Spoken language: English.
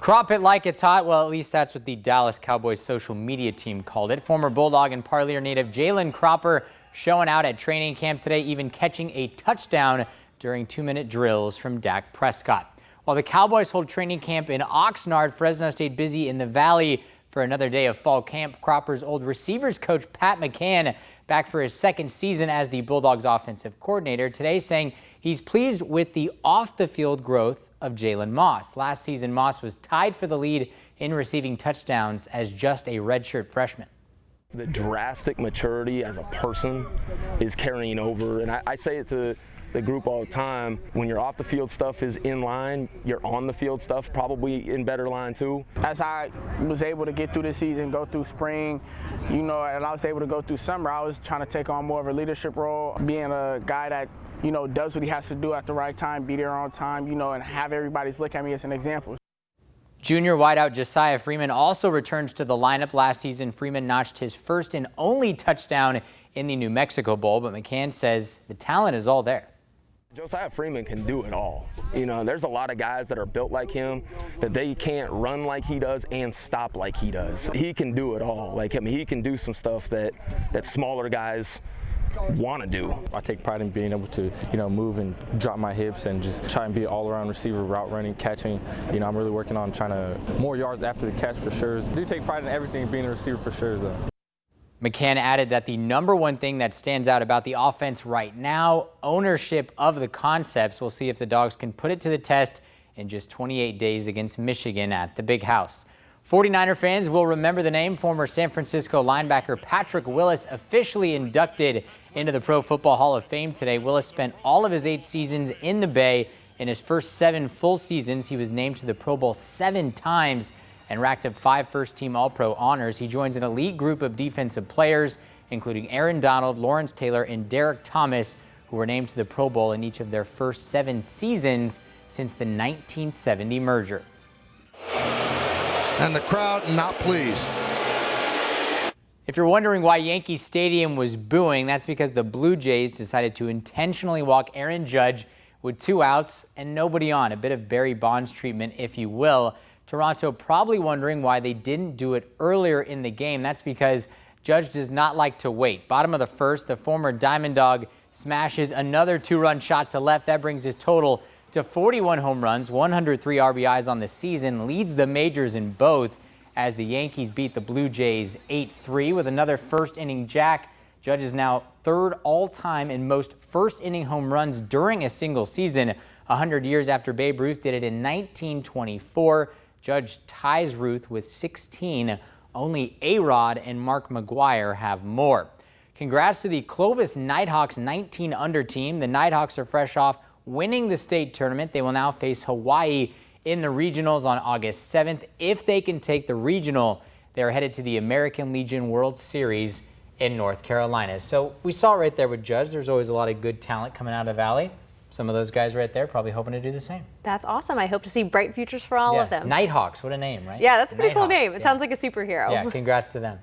Crop it like it's hot. Well, at least that's what the Dallas Cowboys social media team called it. Former Bulldog and Parlier native Jalen Cropper showing out at training camp today, even catching a touchdown during 2-minute drills from Dak Prescott. While the Cowboys hold training camp in Oxnard, Fresno State busy in the Valley for another day of fall camp. Cropper's old receivers coach Pat McCann back for his second season as the Bulldogs offensive coordinator today, saying he's pleased with the off-the-field growth of Jalen Moss. Last season, Moss was tied for the lead in receiving touchdowns as just a redshirt freshman. The drastic maturity as a person is carrying over, and I say it to the group all the time. When your off the field stuff is in line, your on the field stuff probably in better line too. As I was able to get through the season, go through spring, and I was able to go through summer, I was trying to take on more of a leadership role, being a guy that does what he has to do at the right time, be there on time, and have everybody's look at me as an example. Junior wideout Josiah Freeman also returns to the lineup. Last season, Freeman notched his first and only touchdown in the New Mexico Bowl, but McCann says the talent is all there. Josiah Freeman can do it all. There's a lot of guys that are built like him, that they can't run like he does and stop like he does. He can do it all. He can do some stuff that smaller guys want to do. I take pride in being able to, move and drop my hips and just try and be an all-around receiver, route running, catching. I'm really working on trying to more yards after the catch for sure. I do take pride in everything, being a receiver for sure, though. McCann added that the number one thing that stands out about the offense right now, ownership of the concepts. We'll see if the Dogs can put it to the test in just 28 days against Michigan at the Big House. 49er fans will remember the name. Former San Francisco linebacker Patrick Willis officially inducted into the Pro Football Hall of Fame today. Willis spent all of his 8 seasons in the Bay. In his first 7 full seasons, he was named to the Pro Bowl 7 times and racked up 5 first-team All-Pro honors. He joins an elite group of defensive players, including Aaron Donald, Lawrence Taylor, and Derek Thomas, who were named to the Pro Bowl in each of their first 7 seasons since the 1970 merger. And the crowd not pleased. If you're wondering why Yankee Stadium was booing, that's because the Blue Jays decided to intentionally walk Aaron Judge with 2 outs and nobody on. A bit of Barry Bonds treatment, if you will. Toronto probably wondering why they didn't do it earlier in the game. That's because Judge does not like to wait. Bottom of the first, the former Diamond Dog smashes another 2-run shot to left. That brings his total to 41 home runs, 103 RBIs on the season, leads the majors in both as the Yankees beat the Blue Jays 8-3 with another first-inning jack. Judge is now 3rd all-time in most first-inning home runs during a single season, 100 years after Babe Ruth did it in 1924. Judge ties Ruth with 16. Only A-Rod and Mark McGwire have more. Congrats to the Clovis Nighthawks 19-under team. The Nighthawks are fresh off winning the state tournament. They will now face Hawaii in the regionals on August 7th. If they can take the regional, they're headed to the American Legion World Series in North Carolina. So we saw it right there with Judge. There's always a lot of good talent coming out of the Valley. Some of those guys right there probably hoping to do the same. That's awesome. I hope to see bright futures for all of them. Nighthawks, what a name, right? Yeah, that's a pretty cool Nighthawks, name. It sounds like a superhero. Yeah, congrats to them.